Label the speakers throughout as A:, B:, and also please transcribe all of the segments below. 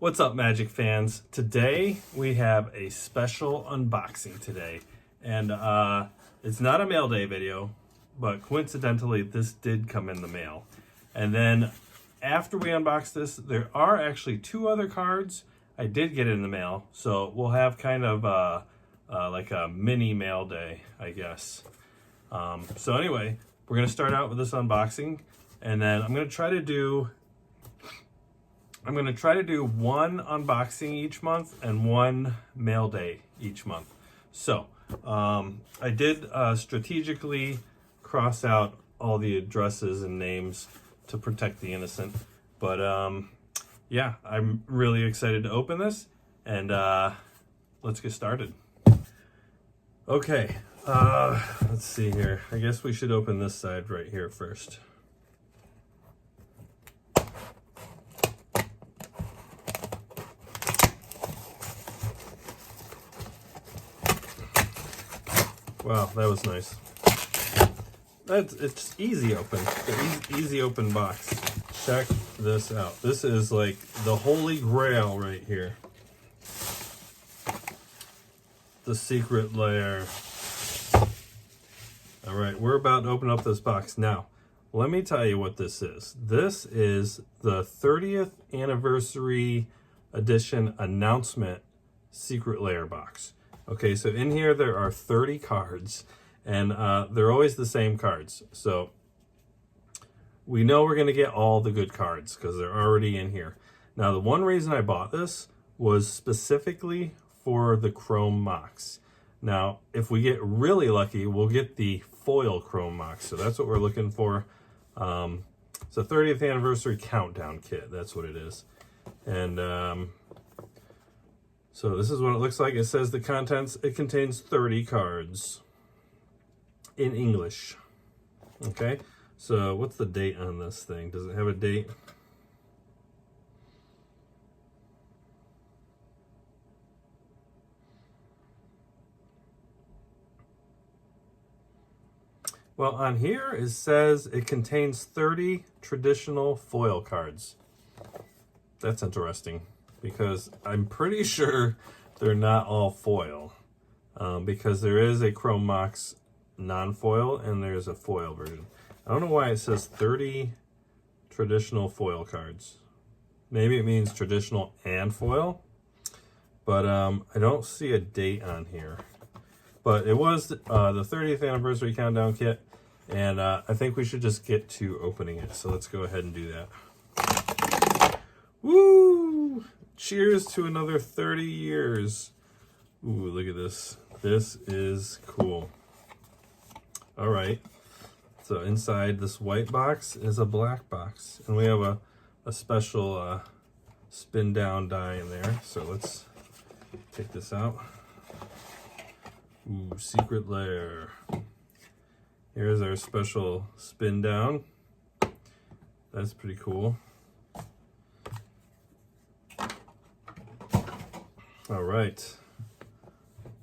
A: What's up, Magic fans? Today we have a special unboxing today, and it's not a mail day video, but coincidentally this did come in the mail. And then after we unbox this, there are actually two other cards I did get in the mail, so we'll have kind of like a mini mail day, I guess. So anyway, we're gonna start out with this unboxing, and then I'm gonna try to do one unboxing each month and one mail day each month. So I did strategically cross out all the addresses and names to protect the innocent. But yeah, I'm really excited to open this, and let's get started. Okay, let's see here. I guess we should open this side right here first. Wow, that was nice. It's easy open. Easy open box. Check this out. This is like the holy grail right here. The secret lair. All right, we're about to open up this box. Now, let me tell you what this is. This is the 30th anniversary edition announcement secret lair box. Okay, so in here there are 30 cards, and they're always the same cards. So we know we're going to get all the good cards because they're already in here. Now, the one reason I bought this was specifically for the Chrome Mox. Now, if we get really lucky, we'll get the foil Chrome Mox. So that's what we're looking for. It's a 30th anniversary countdown kit. That's what it is. And so this is what it looks like. It says the contents, it contains 30 cards in English. Okay, so what's the date on this thing? Does it have a date? Well, on here it says it contains 30 traditional foil cards. That's interesting, because I'm pretty sure they're not all foil, because there is a Chrome Mox non-foil and there's a foil version. I don't know why it says 30 traditional foil cards. Maybe it means traditional and foil, but I don't see a date on here. But it was the 30th anniversary countdown kit, and I think we should just get to opening it. So let's go ahead and do that. Woo! Cheers to another 30 years. Ooh, look at this. This is cool. All right. So inside this white box is a black box. And we have a special spin down die in there. So let's take this out. Ooh, secret lair. Here's our special spin down. That's pretty cool. All right,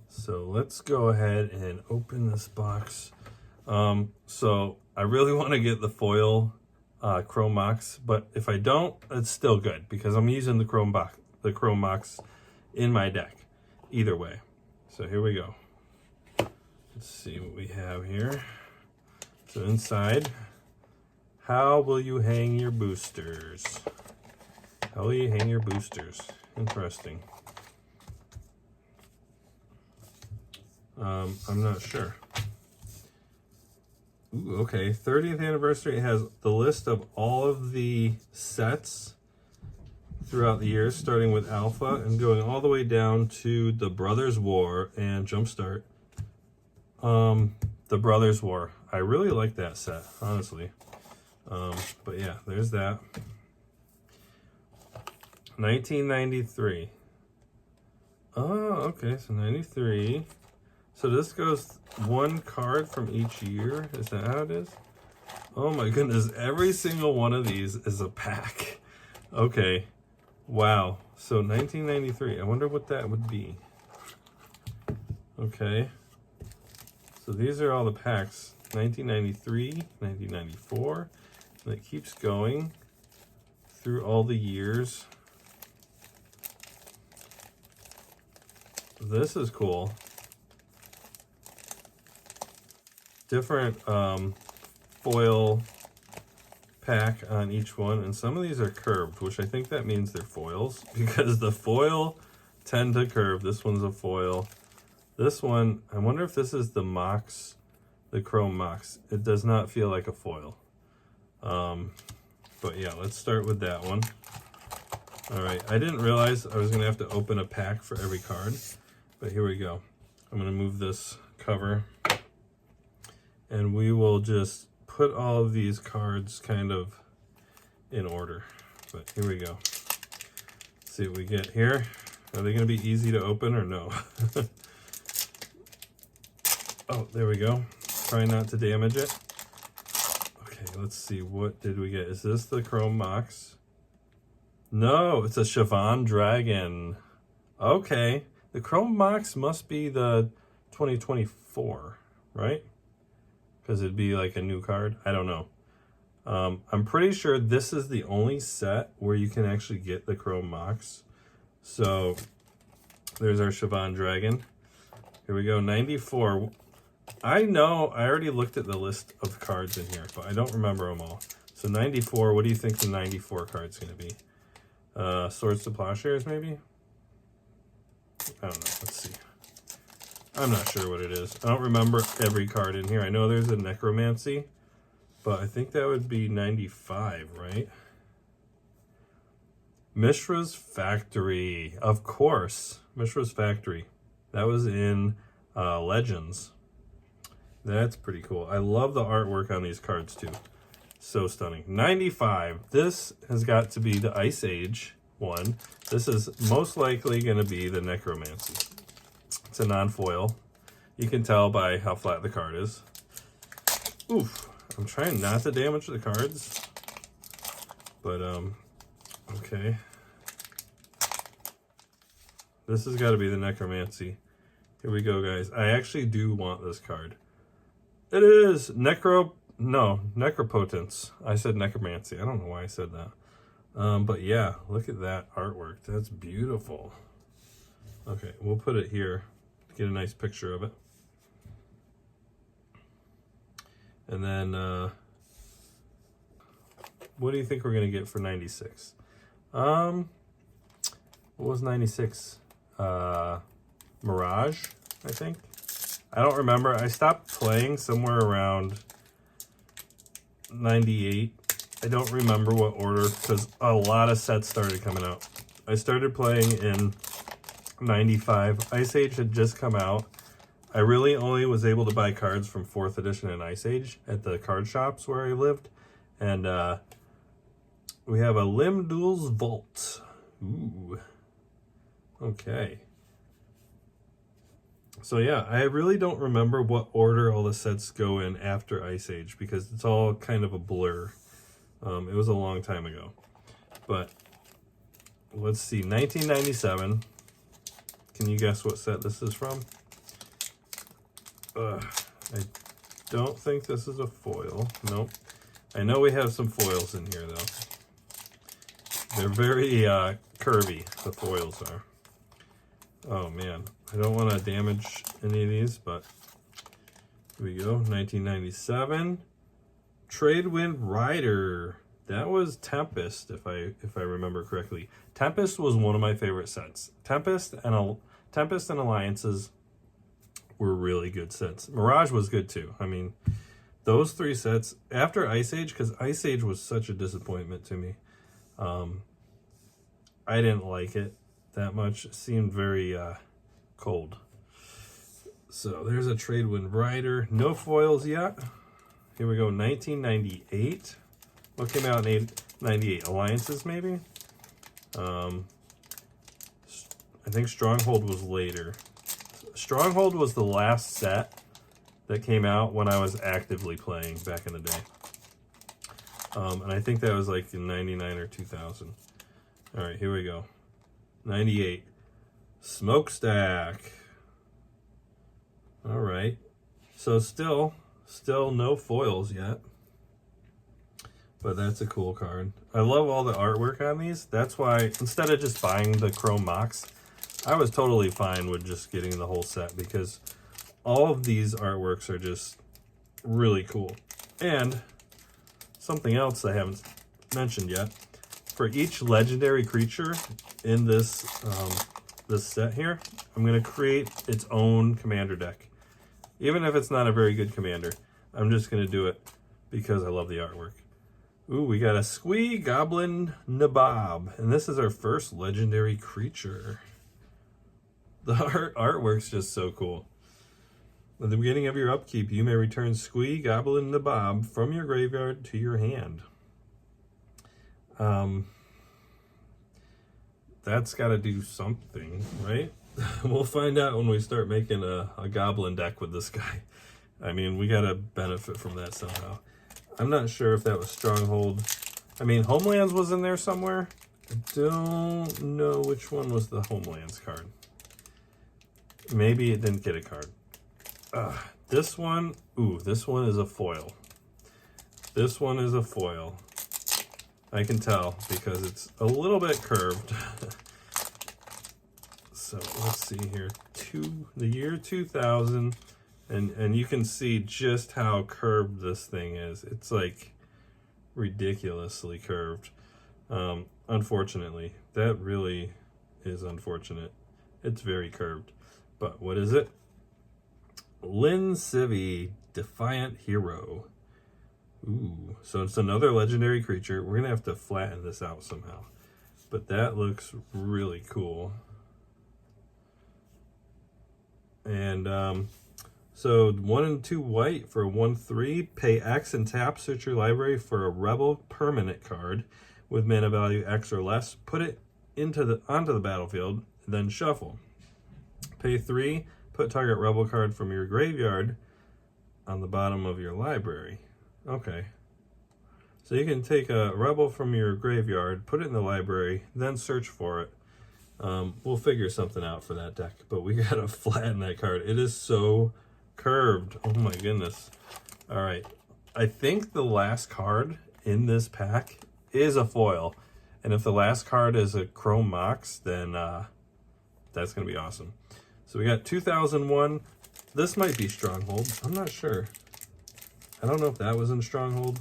A: so let's go ahead and open this box. So I really want to get the foil Chrome Mox, but if I don't, it's still good because I'm using the Chrome Mox in my deck. Either way, so here we go. Let's see what we have here. So inside, how will you hang your boosters? How will you hang your boosters? Interesting. I'm not sure. Ooh, okay, 30th anniversary. It has the list of all of the sets throughout the years, starting with Alpha and going all the way down to the Brothers War and Jumpstart. The Brothers War. I really like that set, honestly. But yeah, there's that. 1993. Oh, okay, so 93. So this goes one card from each year? Is that how it is? Oh my goodness, every single one of these is a pack. Okay, wow. So 1993, I wonder what that would be. Okay, so these are all the packs. 1993, 1994, and it keeps going through all the years. this is cool. Different foil pack on each one, and some of these are curved, which I think that means they're foils because the foil tend to curve. This one's a foil. This one, I wonder if this is the Mox, the Chrome Mox. It does not feel like a foil. But yeah, let's start with that one. All right, I didn't realize I was gonna have to open a pack for every card, but here we go. I'm gonna move this cover and we will just put all of these cards kind of in order. But here we go. Let's see what we get here. Are they gonna be easy to open or no? Oh, there we go. Try not to damage it. Okay, let's see, what did we get? Is this the Chrome Mox? No, it's a Siobhan Dragon. Okay, the Chrome Mox must be the 2024, right? Because it'd be like a new card. I don't know. I'm pretty sure this is the only set where you can actually get the Chrome Mox. So there's our Siobhan Dragon. Here we go, 94. I know, I already looked at the list of cards in here, but I don't remember them all. So 94, what do you think the 94 card's going to be? Swords to Plowshares, maybe? I don't know. Let's see. I'm not sure what it is. I don't remember every card in here. I know there's a Necromancy, but I think that would be 95, right? Mishra's Factory. Of course. Mishra's Factory. That was in Legends. That's pretty cool. I love the artwork on these cards, too. So stunning. 95. This has got to be the Ice Age one. This is most likely going to be the Necromancy. It's a non-foil. You can tell by how flat the card is. Oof. I'm trying not to damage the cards. But, okay. This has got to be the Necromancy. Here we go, guys. I actually do want this card. It is Necropotence. I said Necromancy. I don't know why I said that. But yeah, look at that artwork. That's beautiful. Okay, we'll put it here to get a nice picture of it. And then, what do you think we're going to get for 96? What was 96? Mirage, I think. I don't remember. I stopped playing somewhere around 98. I don't remember what order because a lot of sets started coming out. I started playing in 95. Ice Age had just come out. I really only was able to buy cards from 4th edition and Ice Age at the card shops where I lived. And we have a Limdul's Vault. Ooh. Okay. So yeah, I really don't remember what order all the sets go in after Ice Age because it's all kind of a blur. It was a long time ago. But let's see, 1997. Can you guess what set this is from? I don't think this is a foil. Nope. I know we have some foils in here though. They're very curvy, the foils are. Oh man, I don't want to damage any of these, but here we go. 1997. Tradewind Rider. That was Tempest, if I remember correctly. Tempest was one of my favorite sets. Tempest and Alliances were really good sets. Mirage was good too. I mean, those three sets after Ice Age, because Ice Age was such a disappointment to me. I didn't like it that much. It seemed very cold. So there's a Tradewind Rider. No foils yet. Here we go, 1998. What came out in 98? Alliances, maybe? I think Stronghold was later. Stronghold was the last set that came out when I was actively playing back in the day. And I think that was like in 99 or 2000. All right, here we go. 98. Smokestack. All right. So still no foils yet. But that's a cool card. I love all the artwork on these. That's why, instead of just buying the Chrome Mox, I was totally fine with just getting the whole set because all of these artworks are just really cool. And something else I haven't mentioned yet, for each legendary creature in this this set here, I'm going to create its own commander deck. Even if it's not a very good commander, I'm just going to do it because I love the artwork. Ooh, we got a Squee Goblin Nabob, and this is our first legendary creature. The artwork's just so cool. At the beginning of your upkeep, you may return Squee Goblin Nabob from your graveyard to your hand. That's got to do something, right? We'll find out when we start making a goblin deck with this guy. I mean, we got to benefit from that somehow. I'm not sure if that was Stronghold. I mean, Homelands was in there somewhere. I don't know which one was the Homelands card. Maybe it didn't get a card. This one, ooh, this one is a foil. This one is a foil. I can tell because it's a little bit curved. So let's see here, the year 2000, and you can see just how curved this thing is. It's like ridiculously curved. Unfortunately, that really is unfortunate. It's very curved. But what is it? Lynn Civvy, Defiant Hero. Ooh, so it's another legendary creature. We're gonna have to flatten this out somehow, but that looks really cool. And so 1 and 2 white for 1/3. Pay X and tap. Search your library for a Rebel permanent card with mana value X or less. Put it onto the battlefield, then shuffle. Pay 3. Put target Rebel card from your graveyard on the bottom of your library. Okay. So you can take a Rebel from your graveyard, put it in the library, then search for it. We'll figure something out for that deck, but we gotta flatten that card. It is so curved. Oh my goodness. All right. I think the last card in this pack is a foil. And if the last card is a Chrome Mox, then that's gonna be awesome. So we got 2001. This might be Stronghold. I'm not sure. I don't know if that was in Stronghold.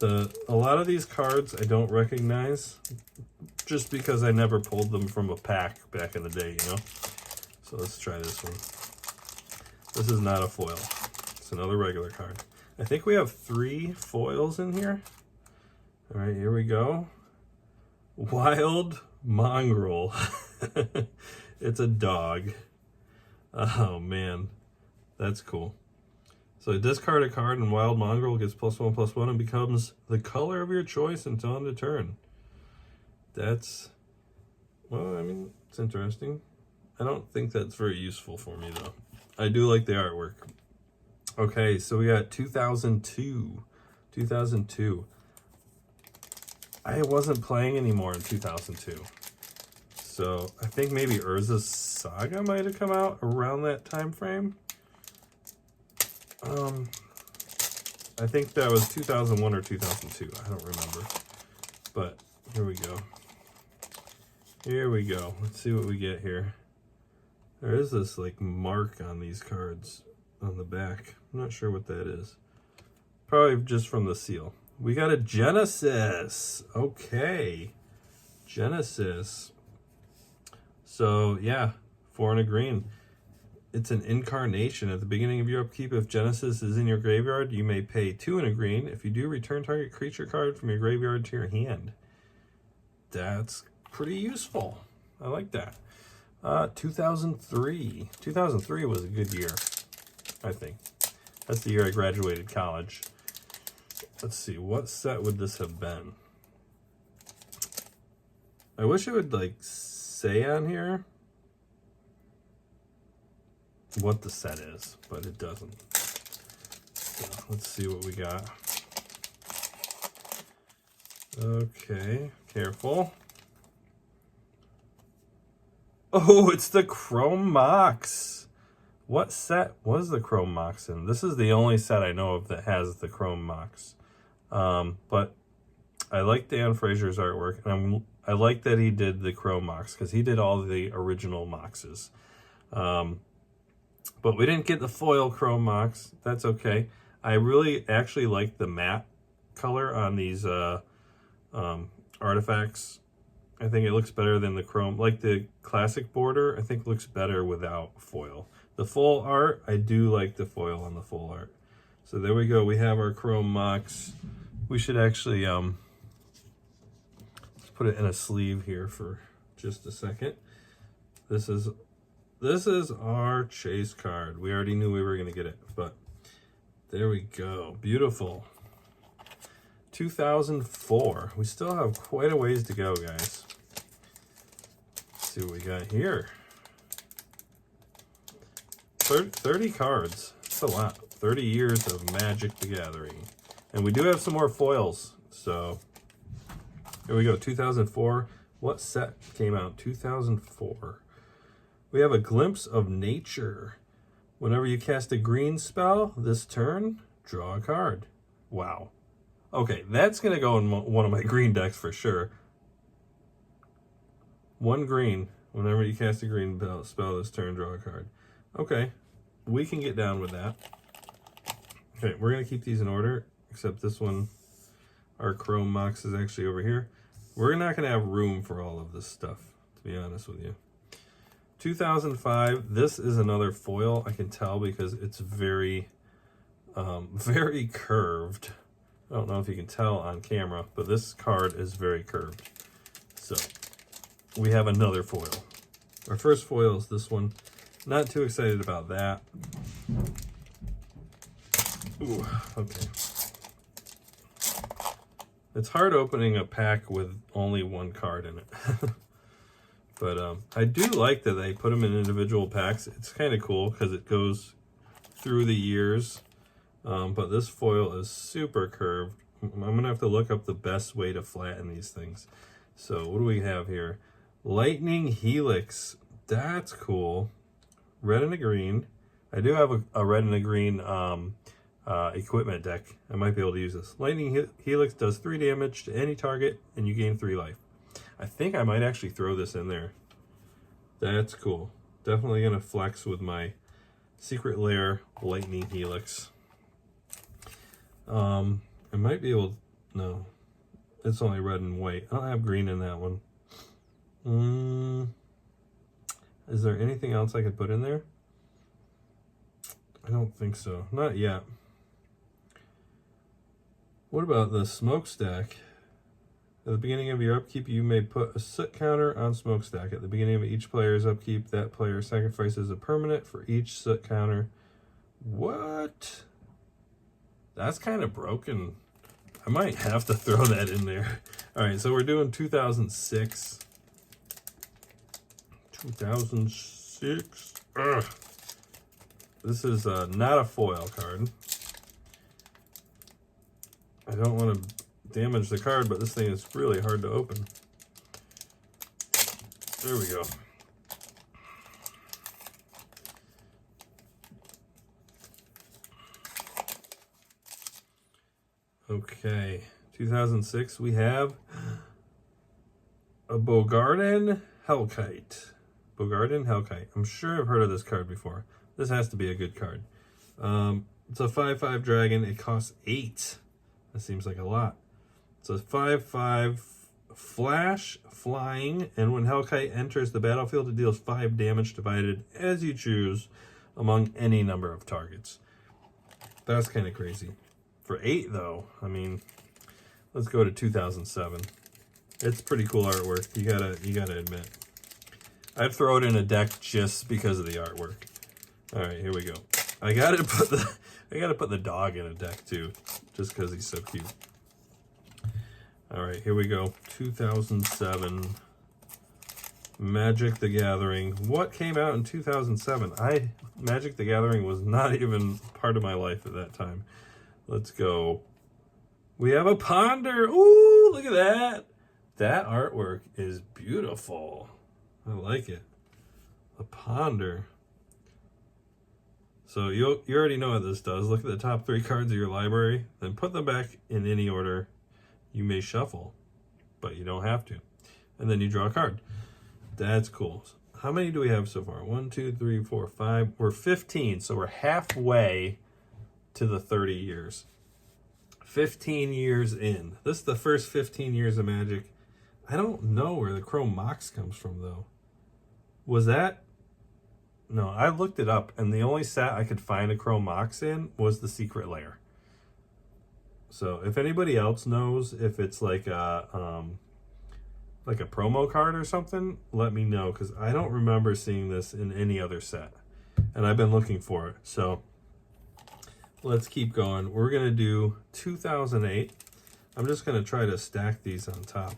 A: A lot of these cards I don't recognize just because I never pulled them from a pack back in the day, you know? So let's try this one. This is not a foil. It's another regular card. I think we have 3 foils in here. All right, here we go. Wild Mongrel. It's a dog. Oh man, that's cool. So discard a card and Wild Mongrel gets +1/+1 and becomes the color of your choice until end of turn. That's, well, I mean, it's interesting. I don't think that's very useful for me though. I do like the artwork. Okay, so we got 2002. 2002. I wasn't playing anymore in 2002. So I think maybe Urza's Saga might have come out around that time frame. I think that was 2001 or 2002. I don't remember. But here we go. Here we go. Let's see what we get here. There is this like mark on these cards on the back. I'm not sure what that is. Probably just from the seal. We got a Genesis. Okay. Genesis. So yeah, 4 and a green. It's an incarnation. At the beginning of your upkeep, if Genesis is in your graveyard, you may pay 2 and a green. If you do, return target creature card from your graveyard to your hand. That's pretty useful. I like that. 2003. 2003 was a good year, I think. That's the year I graduated college. Let's see, what set would this have been? I wish it would like say on here what the set is, but it doesn't. So let's see what we got. Okay, careful. Oh, it's the Chrome Mox. What set was the Chrome Mox in? This is the only set I know of that has the Chrome Mox. But I like Dan Frazier's artwork, and I like that he did the Chrome Mox because he did all the original Moxes. But we didn't get the foil Chrome Mox. That's okay. I really actually like the matte color on these artifacts. I think it looks better than the chrome. Like the classic border, I think looks better without foil. The full art, I do like the foil on the full art. So there we go. We have our Chrome Mox. We should actually let's put it in a sleeve here for just a second. This is our chase card. We already knew we were going to get it, but there we go. Beautiful. 2004. We still have quite a ways to go, guys. Let's see what we got here. 30 cards. That's a lot. 30 years of Magic the Gathering. And we do have some more foils. So here we go. 2004. What set came out? 2004. We have a Glimpse of Nature. Whenever you cast a green spell this turn, draw a card. Wow. Okay, that's going to go in one of my green decks for sure. 1 green. Whenever you cast a green spell this turn, draw a card. Okay, we can get down with that. Okay, we're going to keep these in order, except this one, our Chrome Mox is actually over here. We're not going to have room for all of this stuff, to be honest with you. 2005, this is another foil, I can tell, because it's very, very curved. I don't know if you can tell on camera, but this card is very curved. So, we have another foil. Our first foil is this one. Not too excited about that. Ooh, okay. It's hard opening a pack with only one card in it. But I do like that they put them in individual packs. It's kind of cool because it goes through the years. But this foil is super curved. I'm going to have to look up the best way to flatten these things. So what do we have here? Lightning Helix. That's cool. Red and a green. I do have a red and a green equipment deck. I might be able to use this. Lightning Helix does 3 damage to any target, and you gain 3 life. I think I might actually throw this in there. That's cool. Definitely going to flex with my Secret Lair Lightning Helix. I might be able... No. It's only red and white. I don't have green in that one. Is there anything else I could put in there? I don't think so. Not yet. What about the smokestack? At the beginning of your upkeep, you may put a soot counter on smokestack. At the beginning of each player's upkeep, that player sacrifices a permanent for each soot counter. What? That's kind of broken. I might have to throw that in there. All right, so we're doing 2006. 2006. Ugh. This is not a foil card. I don't want to damage the card, but this thing is really hard to open. There we go. Okay, 2006, we have a Bogarden Hellkite. Bogarden Hellkite. I'm sure I've heard of this card before. This has to be a good card. It's a 5/5 dragon. It costs 8. That seems like a lot. It's a 5/5 flash flying, and when Hellkite enters the battlefield, it deals 5 damage divided as you choose among any number of targets. That's kind of crazy. For 8, though, I mean, let's go to 2007. It's pretty cool artwork. You gotta admit. I'd throw it in a deck just because of the artwork. All right, here we go. I gotta put the dog in a deck too, just because he's so cute. All right, here we go. 2007. Magic the Gathering. What came out in 2007? Magic the Gathering was not even part of my life at that time. Let's go. We have a Ponder. Ooh, look at that. That artwork is beautiful. I like it. A Ponder. So you already know what this does. Look at the top 3 cards of your library, then put them back in any order you may shuffle, but you don't have to. and then you draw a card. That's cool. How many do we have so far? 1, 2, 3, 4, 5. We're 15, so we're halfway to the 30 years. 15 years in. This is the first 15 years of Magic. I don't know where the Chrome Mox comes from, though. Was that? No, I looked it up, and the only set I could find a Chrome Mox in was the Secret Lair. So if anybody else knows if it's like a promo card or something, let me know, because I don't remember seeing this in any other set, and I've been looking for it. So let's keep going. We're gonna do 2008. I'm just gonna try to stack these on top,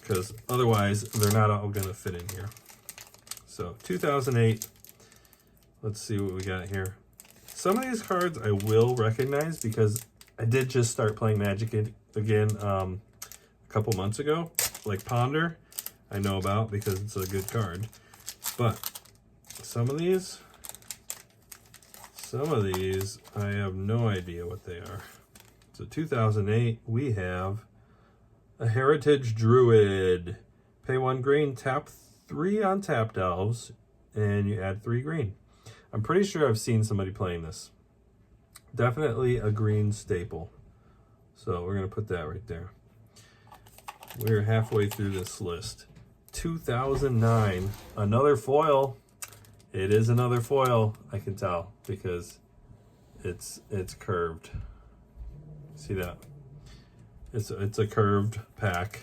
A: because otherwise they're not all gonna fit in here. So 2008, let's see what we got here. Some of these cards I will recognize because I did just start playing Magic again a couple months ago. Like Ponder, I know about because it's a good card. But some of these, I have no idea what they are. So 2008, we have a Heritage Druid. Pay 1 green, tap 3 untapped elves, and you add 3 green. I'm pretty sure I've seen somebody playing this. Definitely a green staple. So we're going to put that right there. We're halfway through this list. 2009, another foil. It is another foil, I can tell, because it's curved. See that? It's a curved pack.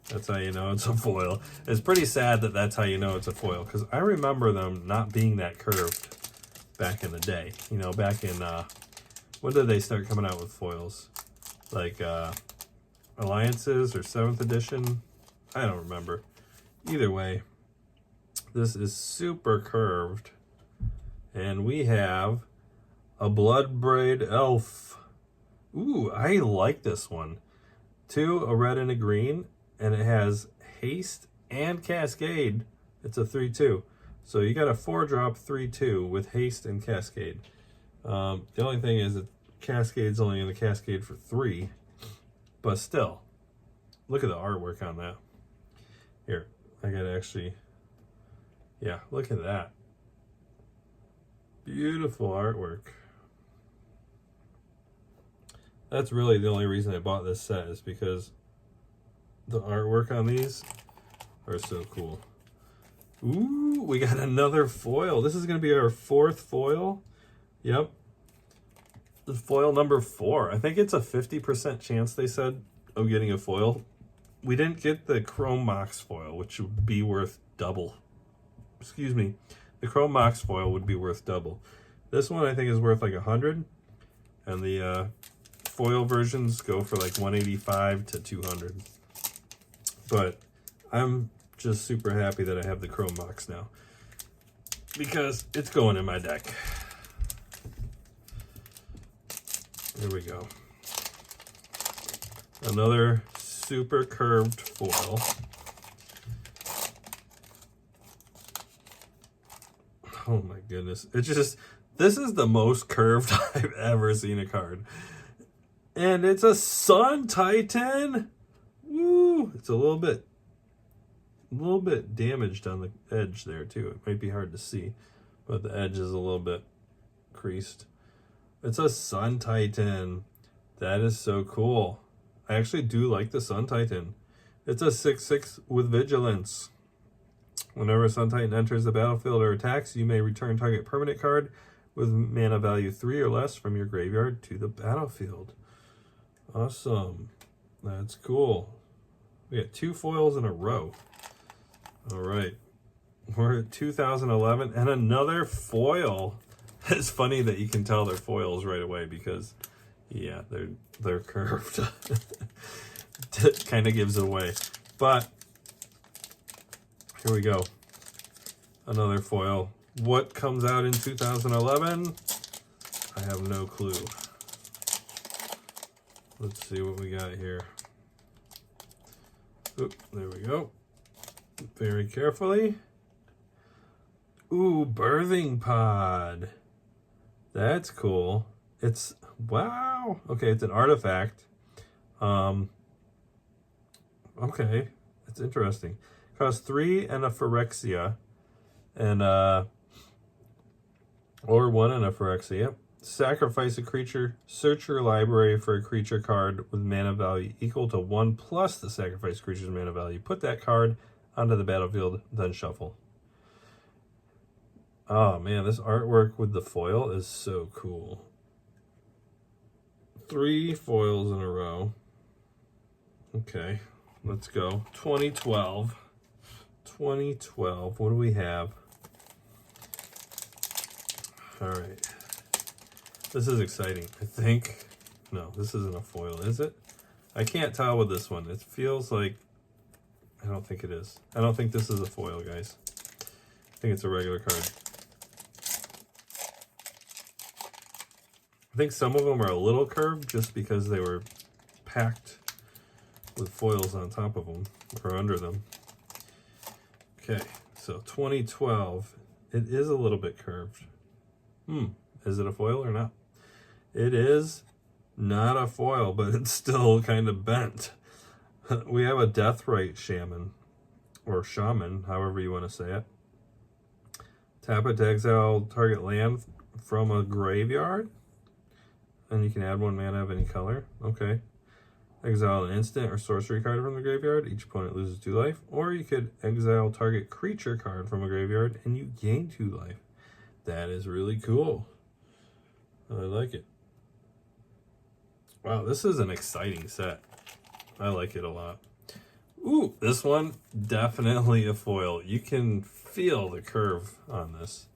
A: That's how you know it's a foil. It's pretty sad that that's how you know it's a foil, because I remember them not being that curved back in the day. You know, back in, when did they start coming out with foils? Like, Alliances or 7th edition? I don't remember. Either way, this is super curved. And we have a Bloodbraid Elf. Ooh, I like this one. 2, a red and a green, and it has haste and cascade. It's a 3/2. So you got a 4-drop 3/2 with haste and cascade. The only thing is that cascade's only going to cascade for 3, but still, look at the artwork on that. Here, I gotta actually, yeah, look at that. Beautiful artwork. That's really the only reason I bought this set, is because the artwork on these are so cool. Ooh, we got another foil. This is going to be our 4th foil. Yep. The foil number 4. I think it's a 50% chance, they said, of getting a foil. We didn't get the Chrome Mox foil, which would be worth double. Excuse me. The Chrome Mox foil would be worth double. This one I think is worth like 100. And the foil versions go for like 185 to 200. But I'm just super happy that I have the Chrome Mox now, because it's going in my deck. Here we go. Another super curved foil. Oh my goodness. It's just, this is the most curved I've ever seen a card. And it's a Sun Titan. Woo! It's a little bit damaged on the edge there too. It might be hard to see, but the edge is a little bit creased. It's a Sun Titan. That is so cool. I actually do like the Sun Titan. It's a 6/6 with vigilance. Whenever a Sun Titan enters the battlefield or attacks, you may return target permanent card with mana value 3 or less from your graveyard to the battlefield. Awesome. That's cool. We got 2 foils in a row. All right. We're at 2011 and another foil. It's funny that you can tell they're foils right away because, yeah, they're curved. It kind of gives it away. But here we go. Another foil. What comes out in 2011? I have no clue. Let's see what we got here. Oop, there we go. Very carefully. Ooh, Birthing Pod. That's cool. It's, wow. Okay, it's an artifact. Okay. It's interesting. Costs 3 and a Phyrexia, and or 1 and a Phyrexia. Yep. Sacrifice a creature. Search your library for a creature card with mana value equal to 1 plus the sacrificed creature's mana value. Put that card onto the battlefield, then shuffle. Oh man, this artwork with the foil is so cool. 3 foils in a row. Okay, let's go. 2012. 2012. What do we have? All right. This is exciting. I think. No, this isn't a foil, is it? I can't tell with this one. It feels like. I don't think it is. I don't think this is a foil, guys. I think it's a regular card. I think some of them are a little curved just because they were packed with foils on top of them or under them. Okay, so 2012. It is a little bit curved. Is it a foil or not? It is not a foil, but it's still kind of bent. We have a Deathrite Shaman, or Shaman, however you want to say it. Tap it to exile target land from a graveyard. And you can add 1 mana of any color. Okay. Exile an instant or sorcery card from the graveyard. Each opponent loses 2 life. Or you could exile target creature card from a graveyard and you gain 2 life. That is really cool. I like it. Wow, this is an exciting set. I like it a lot. Ooh, this one, definitely a foil. You can feel the curve on this.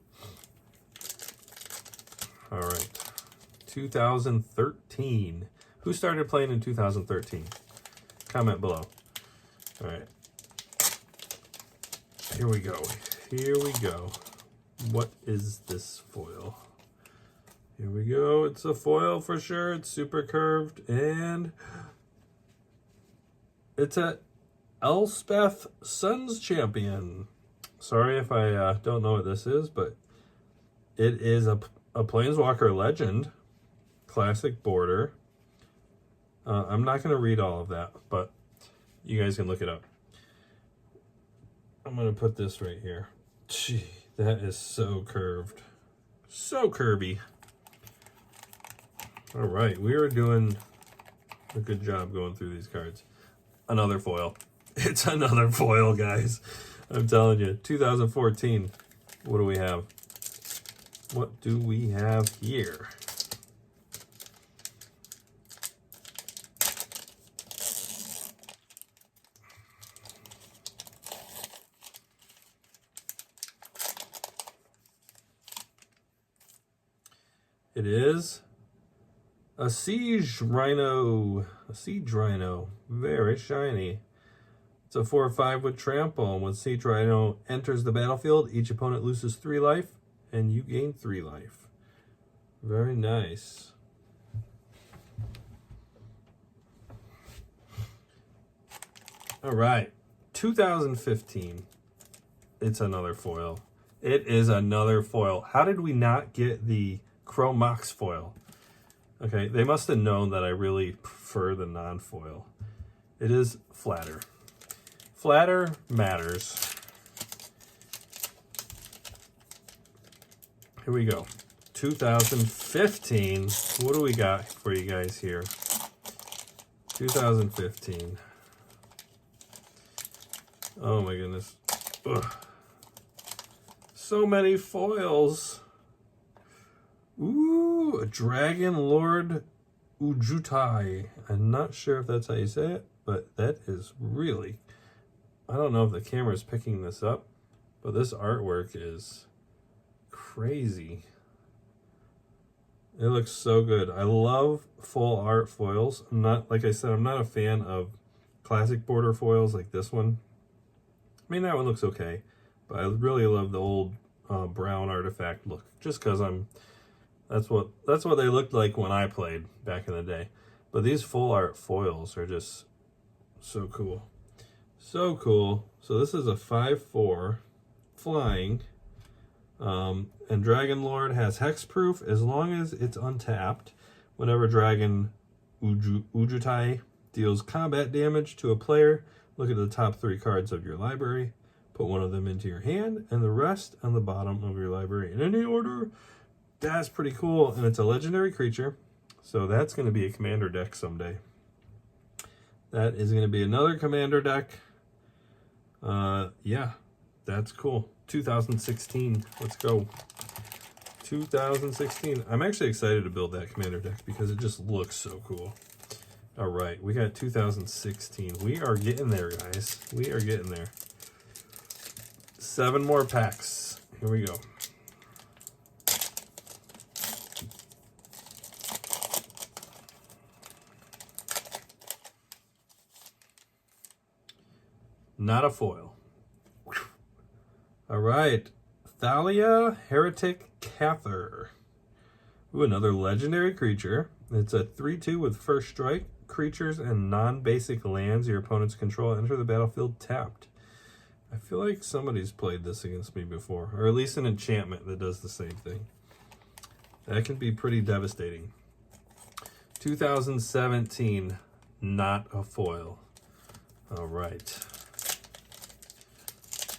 A: All right. 2013. Who started playing in 2013? Comment below. All right. Here we go. Here we go. What is this foil? Here we go. It's a foil for sure. It's super curved. And it's a Elspeth Suns Champion. Sorry if I don't know what this is, but it is a Planeswalker Legend. Classic border. I'm not going to read all of that, but you guys can look it up. I'm going to put this right here. Gee, that is so curved. So curvy. All right, we are doing a good job going through these cards. Another foil. It's another foil, guys. I'm telling you, 2014. What do we have? What do we have here? It is a Siege Rhino. A Siege Rhino. Very shiny. It's a 4/5 with trample. And when Siege Rhino enters the battlefield, each opponent loses 3 life, and you gain 3 life. Very nice. All right. 2015. It's another foil. It is another foil. How did we not get the Chrome Mox foil? Okay, they must have known that I really prefer the non-foil. It is Flatter. Flatter matters. Here we go. 2015. What do we got for you guys here? 2015. Oh my goodness. Ugh. So many foils. Ooh, a Dragon Lord Ujutai. I'm not sure if that's how you say it, but that is really... I don't know if the camera is picking this up, but this artwork is crazy. It looks so good. I love full art foils. I'm not, like I said, I'm not a fan of classic border foils like this one. I mean, that one looks okay, but I really love the old brown artifact look, just because that's what they looked like when I played back in the day. But these full art foils are just so cool. So cool. So this is a 5/4 flying. And Dragon Lord has hexproof as long as it's untapped. Whenever Dragon Ujutai deals combat damage to a player, Look at the top 3 cards of your library. Put one of them into your hand and the rest on the bottom of your library in any order. That's pretty cool. And it's a legendary creature. So that's going to be a commander deck someday. That is going to be another commander deck. Yeah, that's cool. 2016. Let's go. 2016. I'm actually excited to build that commander deck because it just looks so cool. All right, we got 2016. We are getting there, guys. We are getting there. 7 more packs. Here we go. Not a foil. All right. Thalia, Heretic Cather. Ooh, another legendary creature. It's a 3/2 with first strike. Creatures and non-basic lands your opponents control enter the battlefield tapped. I feel like somebody's played this against me before, or at least an enchantment that does the same thing. That can be pretty devastating. 2017, not a foil. All right.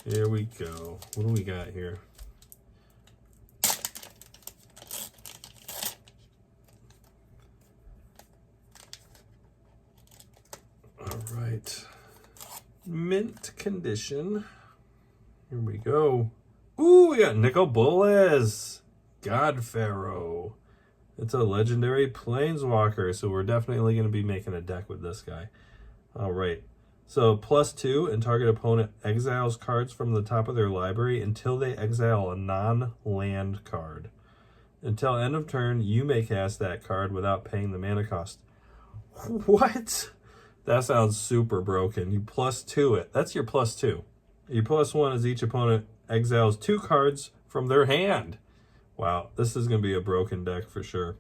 A: Here we go. What do we got here? All right. Mint condition. Here we go. Ooh, we got Nicol Bolas, God Pharaoh. It's a legendary planeswalker, so we're definitely going to be making a deck with this guy. All right. So +2 and target opponent exiles cards from the top of their library until they exile a non-land card. Until end of turn, you may cast that card without paying the mana cost. What? That sounds super broken. You +2 it. That's your +2. Your +1 is each opponent exiles 2 cards from their hand. Wow, this is going to be a broken deck for sure.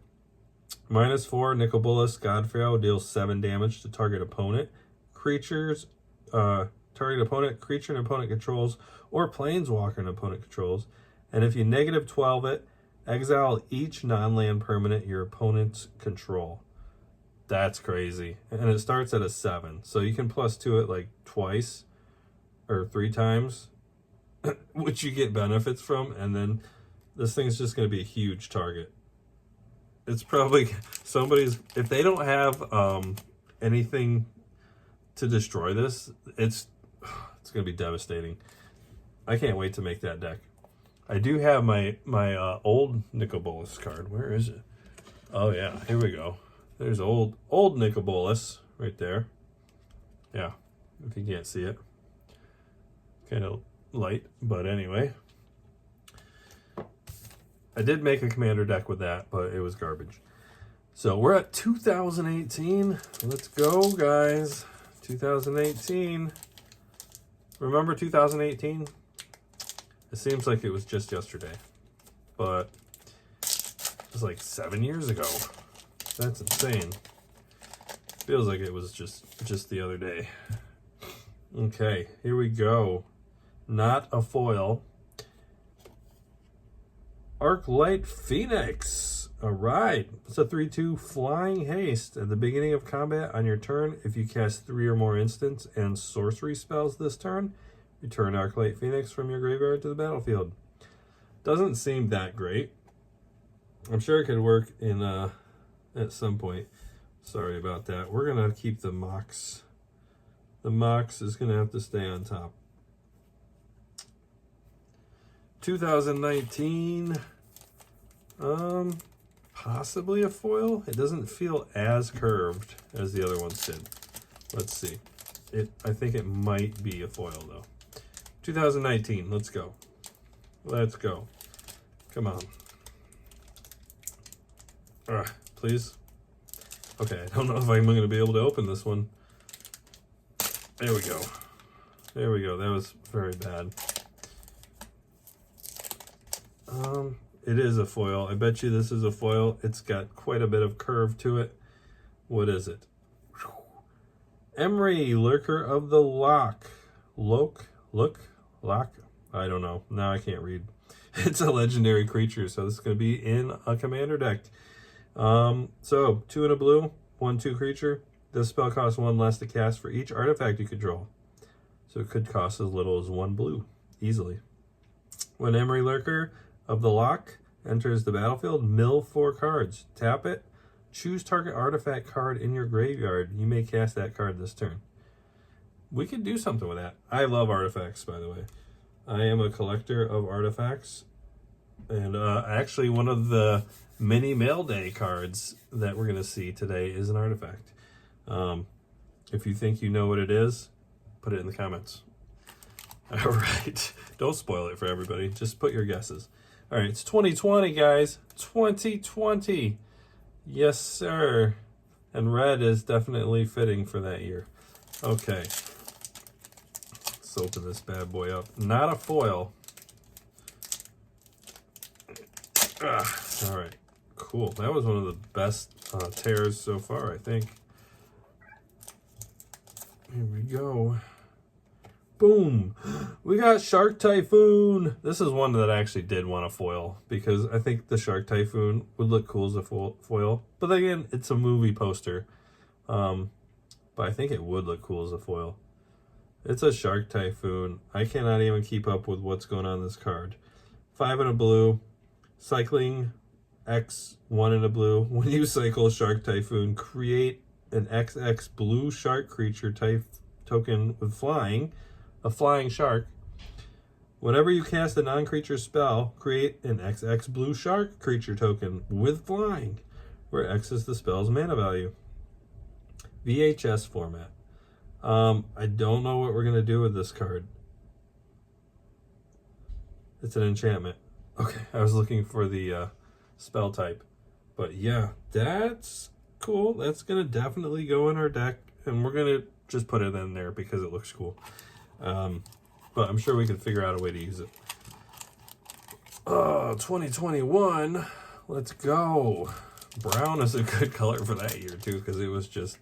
A: -4, Nicol Bolas, God Pharaoh deals 7 damage to target opponent. Creatures, target opponent, creature and opponent controls, or planeswalker and opponent controls. And if you -12 it, exile each non-land permanent your opponents control. That's crazy. And it starts at a 7. So you can +2 it like twice or 3 times, which you get benefits from. And then this thing's just going to be a huge target. It's probably somebody's, if they don't have anything to destroy this, it's going to be devastating. I can't wait to make that deck. I do have my old Nicol Bolas card. Where is it? Oh yeah, here we go. There's old Nicol Bolas right there. Yeah, if you can't see it. Kind of light, but anyway. I did make a commander deck with that, but it was garbage. So we're at 2018. Let's go, guys. 2018. Remember 2018? It seems like it was just yesterday, but it was like 7 years ago. That's insane. Feels like it was just the other day. Okay, here we go. Not a foil. Arclight Phoenix. All right. It's a 3/2 flying haste. At the beginning of combat on your turn, if you cast 3 or more instants and sorcery spells this turn, return Arclight Phoenix from your graveyard to the battlefield. Doesn't seem that great. I'm sure it could work in at some point. Sorry about that. We're going to keep the Mox. The Mox is going to have to stay on top. 2019. Possibly a foil. It doesn't feel as curved as the other ones did. Let's see. I think it might be a foil though. 2019. Let's go. Let's go. Come on. Please. Okay, I don't know if I'm going to be able to open this one. There we go. There we go. That was very bad. It is a foil. I bet you this is a foil. It's got quite a bit of curve to it. What is it? Emery, Lurker of the Lock. Lock? I don't know. Now I can't read. It's a legendary creature, so this is going to be in a commander deck. So 2 and a blue, 1/2 creature. This spell costs 1 less to cast for each artifact you control. So it could cost as little as 1 blue, easily. When Emery Lurker of the Lock enters the battlefield, mill 4 cards. Tap it. Choose target artifact card in your graveyard. You may cast that card this turn. We could do something with that. I love artifacts, by the way. I am a collector of artifacts. And actually, one of the mini mail day cards that we're going to see today is an artifact. If you think you know what it is, put it in the comments. All right. Don't spoil it for everybody. Just put your guesses. All right. It's 2020, guys. 2020. Yes, sir. And red is definitely fitting for that year. Okay. Let's open this bad boy up. Not a foil. All right. Cool. That was one of the best tears so far, I think. Here we go. Boom. We got Shark Typhoon. This is one that I actually did want to foil because I think the Shark Typhoon would look cool as a foil. But again, it's a movie poster. But I think it would look cool as a foil. It's a Shark Typhoon. I cannot even keep up with what's going on in this card. 5 and a blue. Cycling X, 1 and a blue. When you cycle Shark Typhoon, create an XX blue shark creature type token with flying. A flying shark. Whenever you cast a non-creature spell, create an XX blue shark creature token with flying, where X is the spell's mana value. VHS format. I don't know what we're going to do with this card. It's an enchantment. Okay, I was looking for the spell type. But yeah, that's cool. That's going to definitely go in our deck, and we're going to just put it in there because it looks cool. But I'm sure we can figure out a way to use it. 2021. Let's go. Brown is a good color for that year, too, because it was just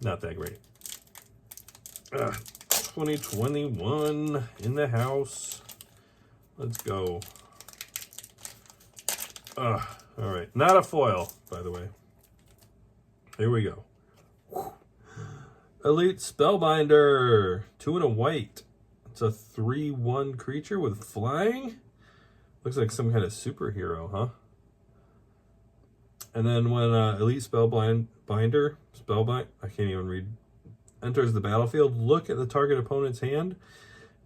A: not that great. 2021 in the house. Let's go. All right. Not a foil, by the way. Here we go. Elite Spellbinder. 2 and a white. It's a 3/1 creature with flying. Looks like some kind of superhero, huh? And then when Elite Spellbinder, I can't even read, enters the battlefield, look at the target opponent's hand.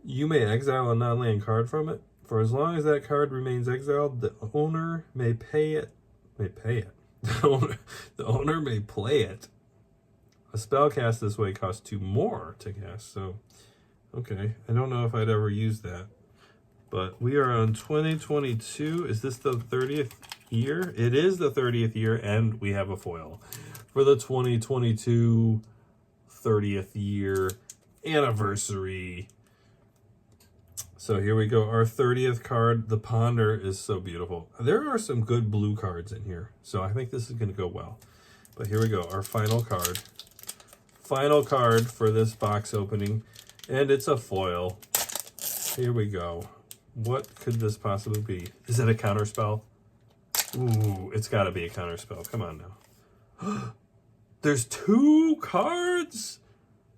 A: You may exile a non-land card from it. For as long as that card remains exiled, the owner may pay it. The owner may play it. A spell cast this way costs 2 more to cast. So, okay. I don't know if I'd ever use that. But we are on 2022. Is this the 30th year? It is the 30th year, and we have a foil for the 2022 30th year anniversary. So here we go. Our 30th card, the Ponder, is so beautiful. There are some good blue cards in here, so I think this is going to go well. But here we go. Our final card. Final card for this box opening, and it's a foil. Here we go. What could this possibly be? Is it a counterspell? Ooh, it's got to be a counterspell. Come on now. There's 2 cards?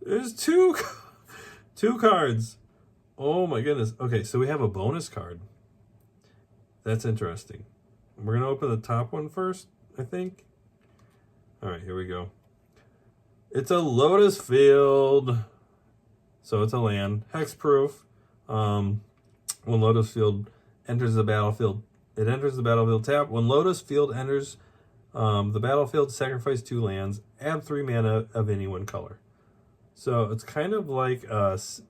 A: There's two cards. Oh my goodness. Okay, so we have a bonus card. That's interesting. We're going to open the top one first, I think. All right, here we go. It's a Lotus Field. So it's a land. Hexproof. When Lotus Field enters the battlefield, it enters the battlefield tap. When Lotus Field enters the battlefield, sacrifice 2 lands, add 3 mana of any one color. So it's kind of like what's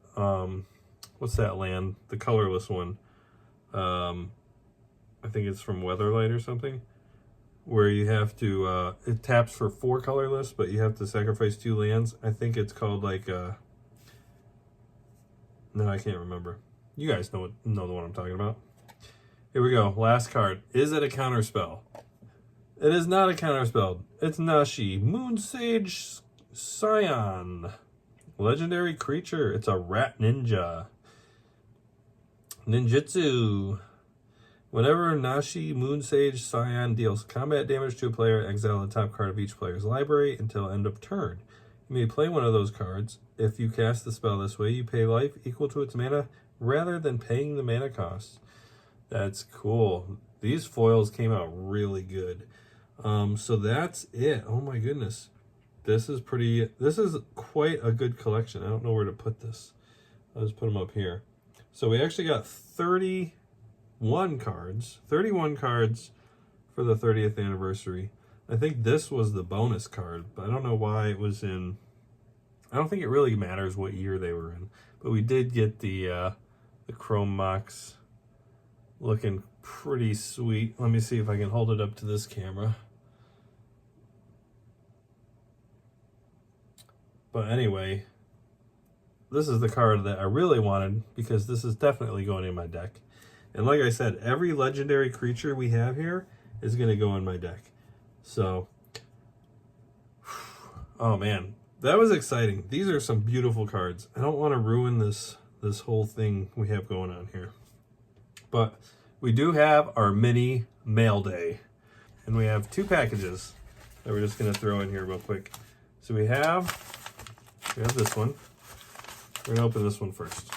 A: that land? The colorless one. I think it's from Weatherlight or something, where you have to it taps for 4 colorless, but you have to sacrifice 2 lands. I think it's called like no, I can't remember. You guys know the one I'm talking about. Here we go. Last card. Is it a counterspell? It is not a counterspell. It's Nashi, Moonsage Scion. Legendary creature. It's a rat ninja. Ninjutsu. Whenever Nashi Moonsage Scion deals combat damage to a player, exile the top card of each player's library until end of turn. You may play one of those cards. If you cast the spell this way, you pay life equal to its mana rather than paying the mana cost. That's cool. These foils came out really good. So that's it. Oh my goodness. This is quite a good collection. I don't know where to put this. I'll just put them up here. So we actually got 31 cards. 31 cards for the 30th anniversary. I think this was the bonus card, but I don't know why it was in... I don't think it really matters what year they were in. But we did get the Chrome Mox looking pretty sweet. Let me see if I can hold it up to this camera. But anyway, this is the card that I really wanted because this is definitely going in my deck. And like I said, every legendary creature we have here is going to go in my deck. So, oh man, that was exciting. These are some beautiful cards. I don't want to ruin this whole thing we have going on here. But we do have our mini mail day. And we have 2 packages that we're just going to throw in here real quick. So we have this one. We're going to open this one first.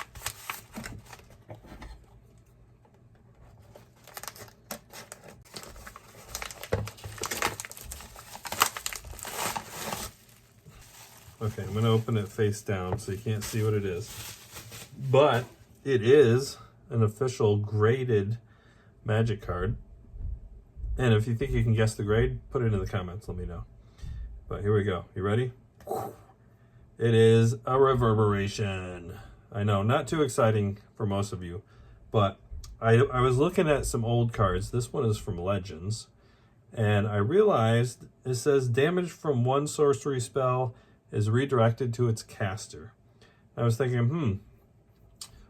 A: Okay, I'm going to open it face down so you can't see what it is. But it is an official graded Magic card. And if you think you can guess the grade, put it in the comments, let me know. But here we go. You ready? It is a Reverberation. I know, not too exciting for most of you, but I was looking at some old cards. This one is from Legends. And I realized it says damage from one sorcery spell is redirected to its caster. I was thinking,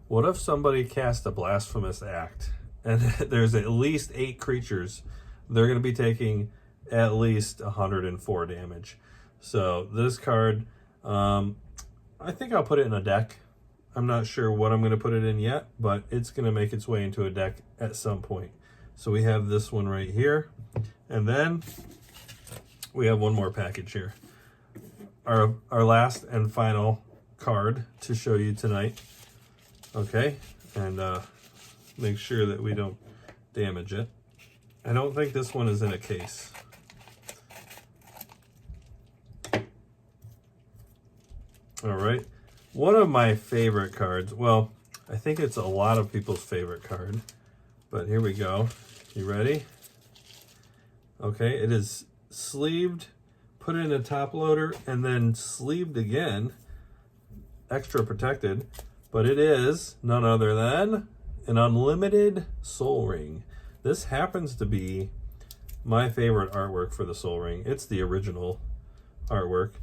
A: what if somebody cast a Blasphemous Act and there's at least 8 creatures? They're going to be taking at least 104 damage. So this card, I think I'll put it in a deck. I'm not sure what I'm going to put it in yet, but it's going to make its way into a deck at some point. So we have this one right here. And then we have one more package here. Our last and final card to show you tonight. Okay, and make sure that we don't damage it. I don't think this one is in a case. All right, one of my favorite cards. Well, I think it's a lot of people's favorite card, but here we go. You ready? Okay, it is sleeved, put in a top loader, and then sleeved again, extra protected, but it is none other than an unlimited Soul Ring. This happens to be my favorite artwork for the Soul Ring. It's the original artwork,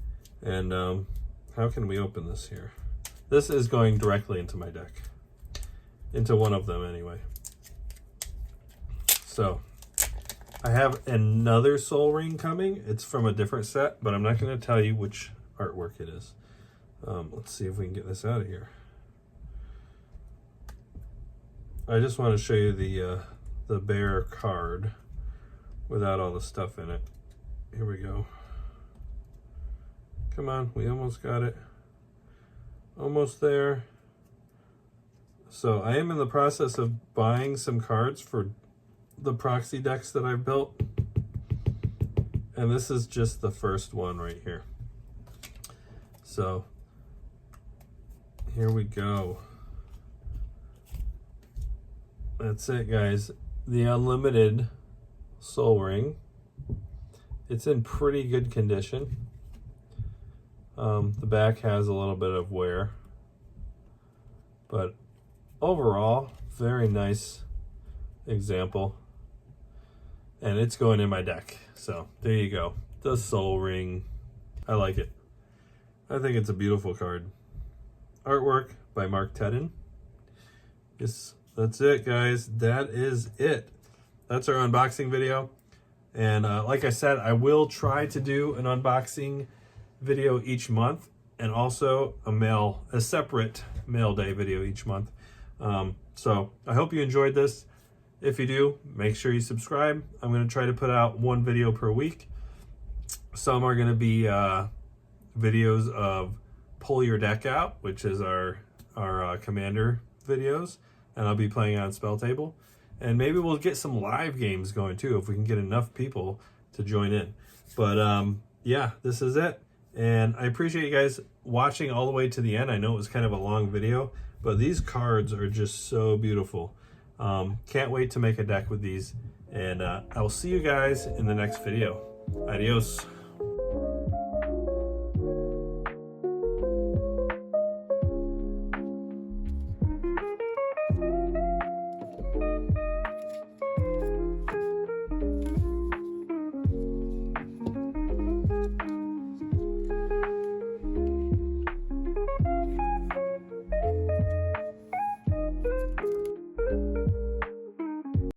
A: and how can we open this here? This is going directly into my deck, into one of them anyway. So I have another Soul Ring coming. It's from a different set, but I'm not going to tell you which artwork it is. Let's see if we can get this out of here. I just want to show you the bare card without all the stuff in it. Here we go. Come on, we almost got it. Almost there. So I am in the process of buying some cards for the proxy decks that I've built, and this is just the first one right here. So here we go. That's it, guys. The unlimited Soul Ring. It's in pretty good condition. The back has a little bit of wear, but overall, very nice example. And it's going in my deck. So there you go. The Soul Ring. I like it. I think it's a beautiful card. Artwork by Mark Tedden. Yes, that's it, guys. That is it. That's our unboxing video. And like I said, I will try to do an unboxing video each month, and also a separate mail day video each month. So I hope you enjoyed this. If you do, make sure you subscribe. I'm going to try to put out one video per week. Some are going to be videos of Pull Your Deck Out, which is our Commander videos, and I'll be playing on Spell Table. And maybe we'll get some live games going too if we can get enough people to join in. But yeah, this is it. And I appreciate you guys watching all the way to the end. I know it was kind of a long video, but these cards are just so beautiful. Can't wait to make a deck with these. And I'll see you guys in the next video. Adios.